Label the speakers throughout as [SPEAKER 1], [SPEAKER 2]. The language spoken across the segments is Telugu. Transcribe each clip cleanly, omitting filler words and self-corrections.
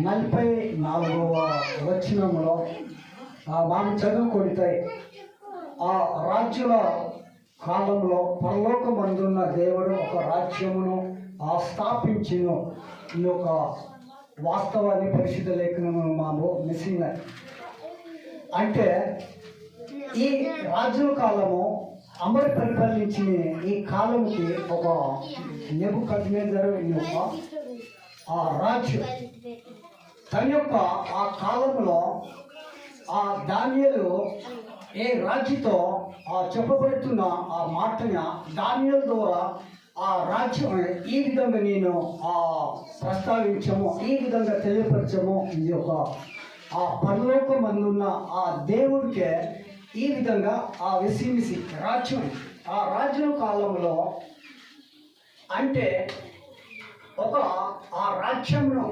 [SPEAKER 1] 44వ వచనంలో మనం చదువుకుంటే ఆ రాజ్యుల కాలంలో పరలోకమందున్న దేవుడు ఒక రాజ్యమును స్థాపించును ఈ యొక్క వాస్తవాన్ని పరిశుద్ధ లేఖనము మాము మిస్సింగ్. అంటే ఈ రాజుల కాలము అమరు పరిపాలించిన ఈ కాలంకి ఒక నెబుకద్నెజరు యొక్క ఆ రాజు తన యొక్క ఆ కాలంలో ఆ దానియేలు ఏ రాజుతో చెప్పబడుతున్న ఆ మాటను దానియేలు ద్వారా ఆ రాజ్యం ఈ విధంగా నేను ప్రస్తావించము, ఈ విధంగా తెలియపరచము. ఈ యొక్క ఆ పరలోకమందున్న ఆ దేవుడికే ఈ విధంగా ఆ విసిమిసి రాజ్యం ఆ రాజ్యం కాలంలో అంటే ఒక ఆ రాజ్యంలో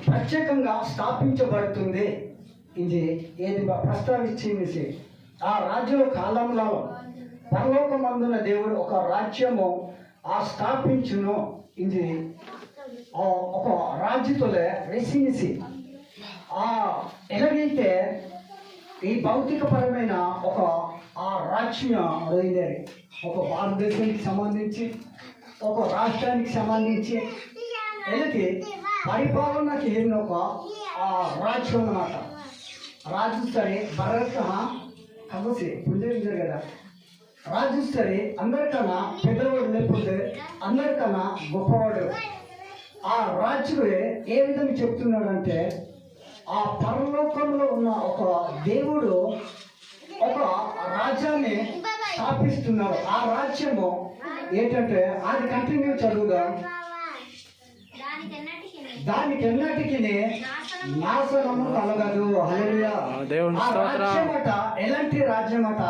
[SPEAKER 1] ప్రత్యేకంగా స్థాపించబడుతుంది. ఇది ఏది ప్రస్తావించింది ఆ రాజ్యం కాలంలో పరలోకమందున దేవుడు ఒక రాజ్యము స్థాపించును. ఇది ఒక రాజ్యతోలే రెసినిసి ఎలాగైతే ఈ భౌతికపరమైన ఒక ఆ రాజ్యం అయినది ఒక భారతదేశానికి సంబంధించి ఒక రాష్ట్రానికి సంబంధించి ఎలాగే పరిపాలనకి ఏమిన ఒక ఆ రాజ్యం అన్నమాట. రాజు సరే భరత కమసి పుంజేరు కదా, రాజు సరే అందరికన్నా పెద్దవాడు లేకపోతే అందరికన్నా గొప్పవాడు. ఆ రాజువే ఏ విధంగా చెప్తున్నాడంటే ఆ పరలోకంలో ఉన్న ఒక దేవుడు ఒక రాజ్యాన్ని స్థాపిస్తున్నాడు. ఆ రాజ్యము ఏంటంటే అది కంటిన్యూ చదువుదాం. దానికి ఎన్నటికి నాశనము కలగదు. హల్లెలూయా. ఆ రాజ్యమట ఎలాంటి రాజ్యమట,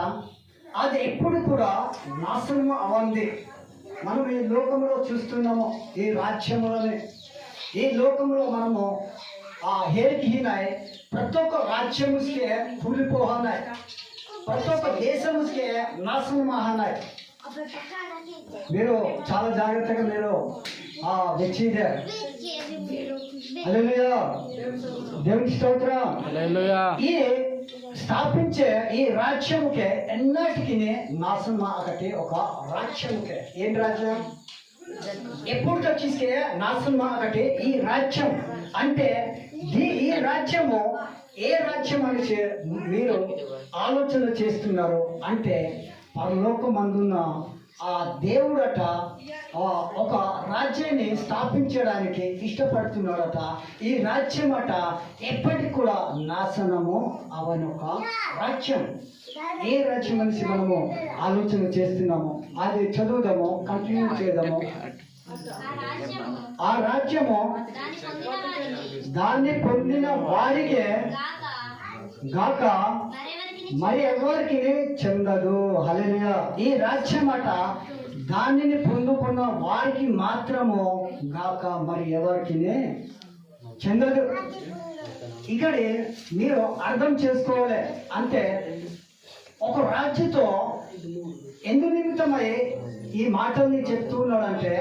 [SPEAKER 1] అది ఎప్పుడు కూడా నాశనము అవ్వంది. మనం ఈ లోకంలో చూస్తున్నాము, ఈ రాజ్యములని ఈ లోకంలో మనము హేరికినాయి. ప్రతి ఒక్క రాజ్యముకే కూలిపోతున్నాయి, ప్రతి ఒక్క దేశముకే నాశనం అన్నాయి. మీరు చాలా జాగ్రత్తగా మీరు వచ్చిందే. హల్లెలూయా, దేవునికి స్తోత్రం. ఈ స్థాపించే ఈ రాజ్యముకే ఎన్నటికి నాశనం ఒకటి ఒక రాజ్యముకే. ఏం రాజ్యం ఎప్పుడు వచ్చేస్తే నాశనం ఒకటి ఈ రాజ్యం. అంటే ఈ రాజ్యము ఏ రాజ్యం అని మీరు ఆలోచన చేస్తున్నారు అంటే పరలోకమందున్న ఆ దేవుడట ఒక రాజ్యాన్ని స్థాపించడానికి ఇష్టపడుతున్నాడట. ఈ రాజ్యం అట ఎప్పటికి కూడా నాశనము అవనొక రాజ్యం. ఏ రాజ్యం అనేసి మనము ఆలోచన చేస్తున్నాము అది చదువుదాము, కంటిన్యూ చేద్దాము. ఆ రాజ్యము దాన్ని పొందిన వారికే గాక మరి ఎవరికి చెందదు. హల్లెలూయా. ఈ రాజ్యం అట దానిని పొందుకున్న వారికి మాత్రము గాక మరి ఎవరికి చెందదు. ఇక్కడ మీరు అర్థం చేసుకోవాలి. అంటే ఒక రాజ్యతో ఎందు నిమిత్తమై ఈ మాటల్ని చెప్తున్నాడంటే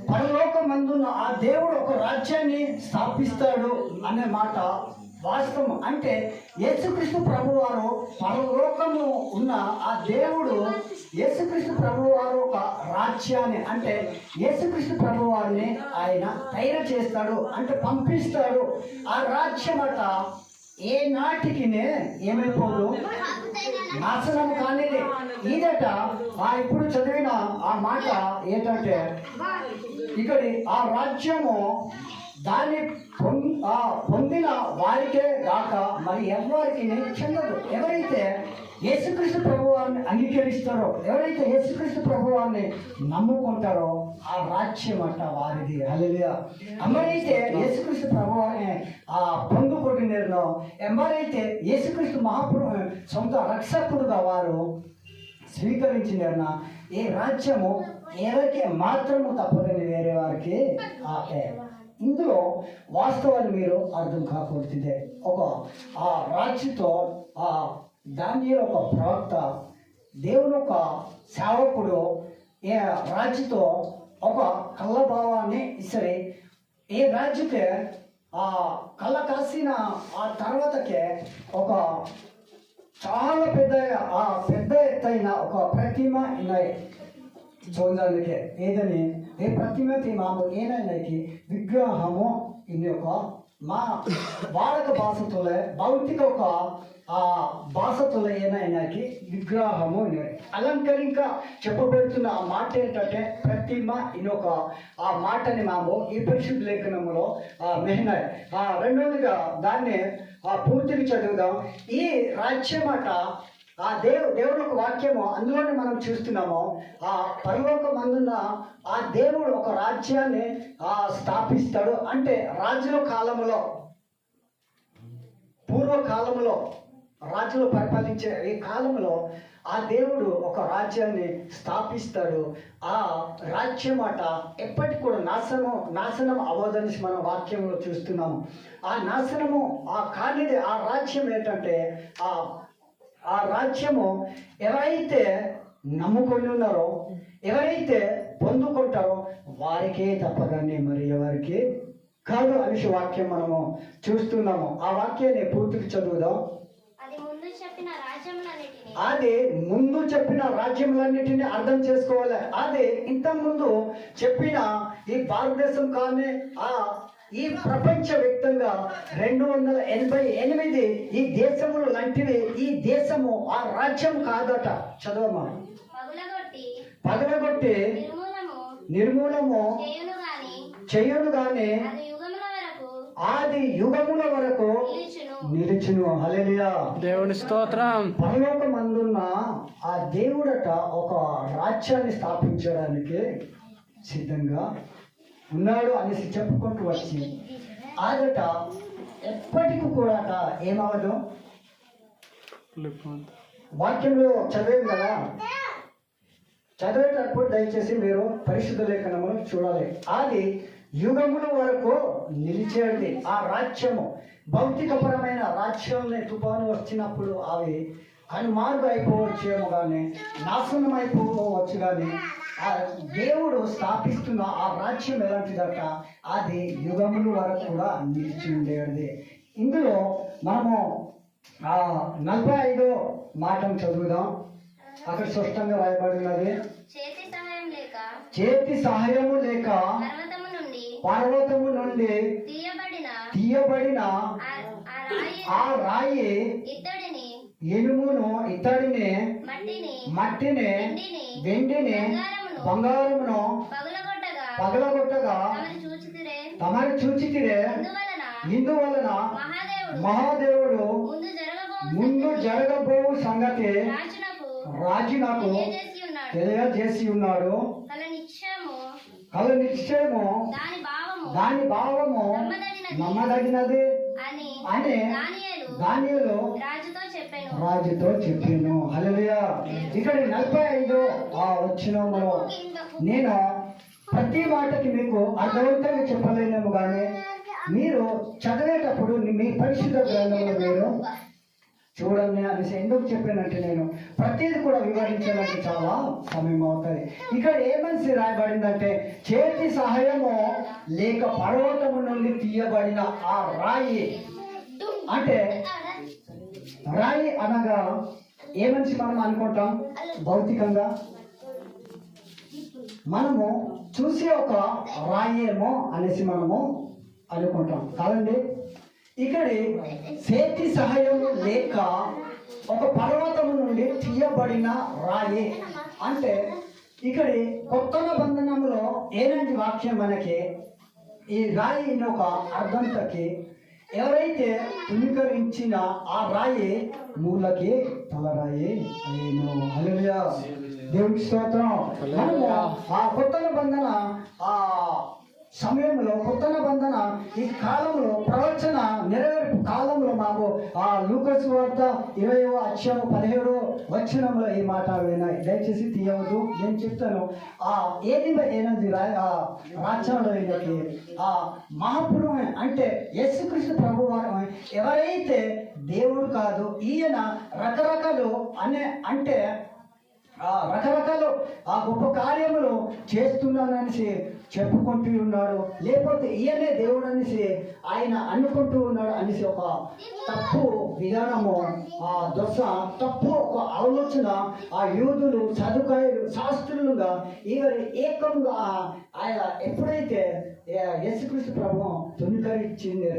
[SPEAKER 1] పరలోకమందున్న ఆ దేవుడు ఒక రాజ్యాన్ని స్థాపిస్తాడు అనే మాట వాస్తవం. అంటే యేసుక్రీస్తు ప్రభువారు పరలోకము ఉన్న ఆ దేవుడు యేసుక్రీస్తు ప్రభువారు ఒక రాజ్యాన్ని అంటే యేసుక్రీస్తు ప్రభువారిని ఆయన తయారు చేస్తాడు, అంటే పంపిస్తాడు. ఆ రాజ్యం అట ఏ నాటికి ఏమైపోదు, నాశనం కానిది. ఇదట ఇప్పుడు చదివిన ఆ మాట ఏంటంటే ఇక్కడ ఆ రాజ్యము దాన్ని పొందిన వారికే గాక మరి ఎవరికి చెందదు. ఎవరైతే యేసుక్రీస్తు ప్రభువారిని అంగీకరిస్తారో, ఎవరైతే యేసుక్రీస్తు ప్రభువారిని నమ్ముకుంటారో ఆ రాజ్యం అంట వారిది. హల్లెలూయా. ఎవరైతే యేసుక్రీస్తు ప్రభువారిని పొందుకుంటున్నారో, ఎవరైతే యేసుక్రీస్తు మహాప్రభు సొంత రక్షకుడుగా వారు స్వీకరించినారన ఈ రాజ్యము ఎవరికి మాత్రము తప్పదని వేరే వారికి ఇందులో వాస్తవాలు మీరు అర్థం కాకపోతే ఒక ఆ రాజ్యతో దానియేలు ఒక ప్రవక్త దేవుని ఒక సేవకుడు రాజుతో ఒక కళ్ళభావాన్ని ఇసరి ఈ రాజుకే కళ్ళ కాసిన ఆ తర్వాతకే ఒక చాలా పెద్ద ఎత్తైన ఒక ప్రతిమ ఉన్నాయి చూడడానికి. ఏదని ఏ ప్రతిమకి మాము ఏనైనాకి విగ్రహము ఇది ఒక మా వాడక భాషతులే భౌతిక ఒక భాషతుల ఏనైనాకి విగ్రహము అలంకరింక చెప్పబడుతున్న ఆ మాట ఏంటంటే ప్రతిమ ఇనొక ఆ మాటని మాము ఈ పరిశుద్ధ లేఖనంలో మెహనాయ్. రెండవదిగా దాన్ని పూర్తిగా చదువుదాం. ఈ రాజ్యమాట దేవుడు ఒక వాక్యము అందులోనే మనం చూస్తున్నాము. పరలోకమందున్న ఆ దేవుడు ఒక రాజ్యాన్ని స్థాపిస్తాడు. అంటే రాజుల కాలంలో పూర్వకాలంలో రాజులు పరిపాలించే ఈ కాలంలో ఆ దేవుడు ఒక రాజ్యాన్ని స్థాపిస్తాడు. ఆ రాజ్యమాట ఎప్పటికి కూడా నాశనం అవ్వదని మనం వాక్యంలో చూస్తున్నాము. ఆ నాశనము కానిది ఆ రాజ్యం ఏంటంటే ఆ రాజ్యము ఎవరైతే నమ్ముకొని ఉన్నారో ఎవరైతే పొందుకుంటారో వారికే తప్పగానే మరి ఎవరికి కాదు అనేసి వాక్యం మనము చూస్తున్నాము. ఆ వాక్యాన్ని పూర్తిగా చదువుదాం. అది ముందు చెప్పిన రాజ్యములన్నిటిని అర్థం చేసుకోవాలి. అది ఇంత ముందు చెప్పిన ఈ భారతదేశం కానీ ఈ ప్రపంచ వ్యాప్తంగా 288 ఈ దేశములు లాంటివి. ఈ దేశము ఆ రాజ్యం కాదట. చదవమ్మా. పగలగొట్టి నిర్మూలము చెయ్యను గాని ఆది యుగముల వరకు నిలిచును. హల్లెలూయా,
[SPEAKER 2] దేవుని స్తోత్రం.
[SPEAKER 1] పరలోకమందున్న ఆ దేవుడట ఒక రాజ్యాన్ని స్థాపించడానికి సిద్ధంగా ఉన్నాడు అనేసి చెప్పుకుంటూ వచ్చి ఆదట ఎప్పటికీ కూడా ఏమవదు. వాక్యంలో చదివేది కదా, చదివేటప్పుడు దయచేసి మీరు పరిశుద్ధ లేఖనము చూడాలి. అది యుగముల వరకు నిలిచేది ఆ రాజ్యము. భౌతికపరమైన రాజ్యాలని తుఫాను వచ్చినప్పుడు అవి కనుమార్గు అయిపోవచ్చేమో కానీ నాశనం అయిపోవచ్చు. కానీ ఆ దేవుడు స్థాపిస్తున్న ఆ రాజ్యం ఎలాంటిదట, అది యుగముల వరకు కూడా నిలిచి ఉండేది. ఇందులో మనము 45 మాటను చదువుదాం. అక్కడ స్పష్టంగా రాయబడినది, చేతి సహాయము లేక పర్వతము నుండి తీయబడిన ఆ రాయి ఇనుమును ఇత్తడిని మట్టిని వెండిని బంగారమును పగలగొట్టగా తమరు చూచితిరే. ఇందువలన మహాదేవుడు ముందు జరగబోవు సంగతి రాజునకు తెలియజేసి ఉన్నాడు. కల నిశ్చయము దాని భావము నమ్మదగినది అని దానియేలు రాజుతో చెప్పాను. హల్లెలూయా. ఇక్కడ 45 వచనంలో నేను ప్రతి మాటకి మీకు అర్థవంతంగా చెప్పలేనేమో కానీ మీరు చదివేటప్పుడు మీ పరిశుద్ధ గ్రంథంలో మీరు చూడండి అనేసి ఎందుకు చెప్పానంటే నేను ప్రతిది కూడా వివరించాలంటే చాలా సమయం అవుతుంది. ఇక్కడ ఏమని రాయబడిందంటే చేతి సహాయము లేక పర్వతము నుండి తీయబడిన ఆ రాయి. అంటే రాయి అనగా ఏమని మనం అనుకుంటాం భౌతికంగా, మనము చూసి ఒక రాయి ఏమో అనేసి మనము అనుకుంటాం కాదండి. ఇక్కడి చేతి సహాయము లేక ఒక పర్వతము నుండి తీయబడిన రాయి అంటే ఇక్కడి కొత్త బంధనంలో ఏనంటి వాక్యం మనకి ఈ రాయి ఒక అర్థంతకి ఎవరైతే తునీకరించిన ఆ రాయి మూలకి తలరాయి అయ్యేను. హల్లెలూయా, దేవునికి స్తోత్రం. మనము ఆ కొత్త బంధన సమయంలో కొత్త బంధన ఈ కాలంలో ప్రవచన నెరవేర్పు కాలంలో మాకు లూకాసు వార్త 20వ అధ్యాయం 17వ వచనంలో ఈ మాట వినాయి. దయచేసి తీయవద్దు, నేను చెప్తాను. ఏది రాజ్యంలో మహాపురు అంటే యేసుక్రీస్తు ప్రభు వారు ఎవరైతే దేవుడు కాదు, ఈయన రకరకాలు అంటే రకరకాల ఆ గొప్ప కార్యములు చేస్తున్నాననేసి చెప్పుకుంటూ ఉన్నాడు. లేకపోతే ఈయనే దేవుడు అనేసి ఆయన అనుకుంటూ ఉన్నాడు అనేసి ఒక తప్పు విధానము, తప్పు ఒక ఆలోచన ఆ యూదులు సదుకాయులు శాస్త్రులుగా ఈవరి ఏకంగా ఆయన ఎప్పుడైతే యేసుక్రీస్తు ప్రభు తుణీకరించింది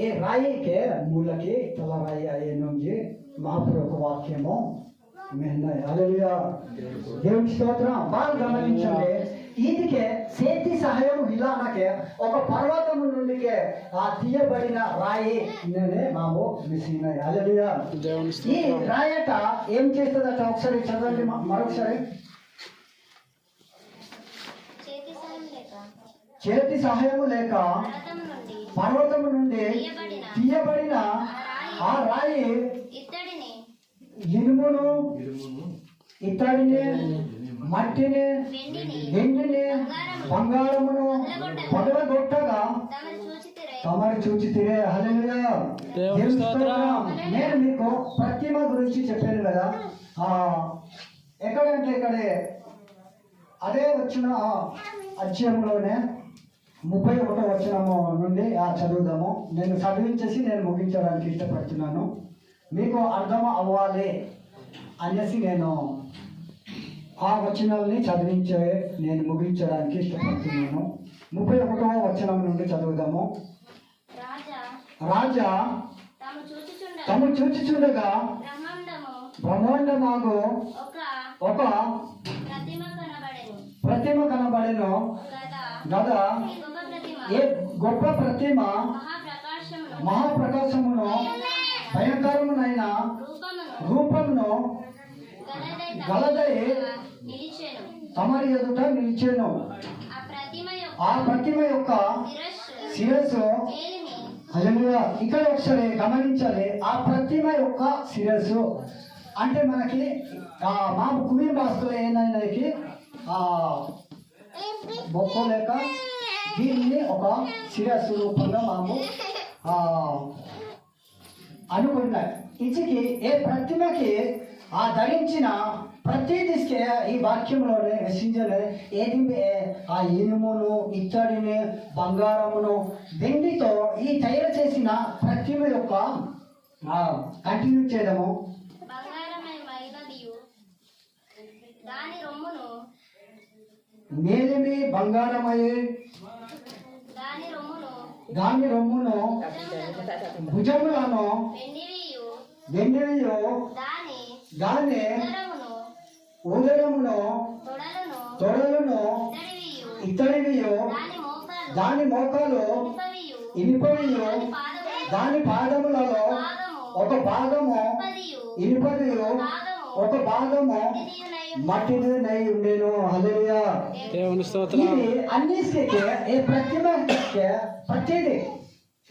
[SPEAKER 1] ఏ రాయికే మూలకి తల రాయి అయ్యేనుంది మహాప్రభు వాక్యము. హల్లెలూయా, దేవుని స్తోత్రం. బాగా గమనించండి, ఈదికే చేతి సహాయం ఇలానకే ఒక పర్వతం నుండి తీయబడిన రాయి మాము మిషన్. హల్లెలూయా. ఈ రాయట ఏం చేస్తుందట ఒకసారి చదవండి మరొకసారి. చేతి సహాయము లేక పర్వతము నుండి తీయబడిన ఆ రాయి ఇనుమును, ఇత్తడిని, మట్టిని, వెండిని, బంగారమును పగలగొట్టగా తమరు చూచితిరే. హల్లెలూయా. నేను మీకు ప్రతిమ గురించి చెప్పాను కదా, ఎక్కడంటే ఇక్కడే అదే వచ్చిన అధ్యాయంలోనే 31వ వచనము నుండి చదువుదాము. నేను చదివించేసి నేను ముగించడానికి ఇష్టపడుతున్నాను, మీకు అర్థం అవ్వాలి అనేసి నేను ఆ వచనాలని చదివించే నేను ముగించడానికి ఇష్టపడుతున్నాను. 31వ వచనం నుండి చదువుదాము. రాజా తము చూచుచుండగా బ్రహ్మాండమాగు ఒక ప్రతిమ కనబడెను గదా. ఏ గొప్ప ప్రతిమ మహాప్రకాశమును భయంకరమునైన రూపమును గలదై తమరి ఎదుట నిలిచెను. ఆ ప్రతిమ యొక్క శిరస్సు. హల్లెలూయా. ఇక్కడ ఒకసారి గమనించాలి, ఆ ప్రతిమ యొక్క శిరస్సు అంటే మనకి మా కుమి భాషలో ఏనైనాకి బొక్క లేక దీన్ని ఒక శిరస్సు రూపంగా మనము అనుకుంటారు. ఇచ్చికి ఏ ప్రతిమకి ధరించిన ప్రతి దిశకే ఈ వాక్యంలోనే మెసేంజర్ ఏది ఆ ఇనుమును, ఇత్తడిని, బంగారమును, వెండితో ఈ తయారు చేసిన ప్రతిమ యొక్క కంటిన్యూ చేయడము. మేలిమి బంగారమయ్యే దాని రొమ్మును భుజములను వెండియు దాని ఉదరమును తొడలను ఇత్తడివియు దాని మోకాలు ఇనుపవియు దాని పాదములలో ఒక భాగము ఇనుపదియు ఒక భాగము మట్టిది నై ఉండేను. హల్లెలూయా. ఇది అన్నిటికీ ఏ ప్రతిమ ప్రతిది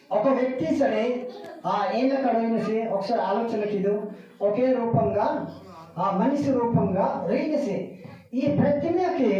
[SPEAKER 1] ఒక వ్యక్తి సరే ఏళ్ళ కడైనసి ఒకసారి ఆలోచనకి ఇది ఒకే రూపంగా మనిషి రూపంగా రేసి ఈ ప్రతిమకి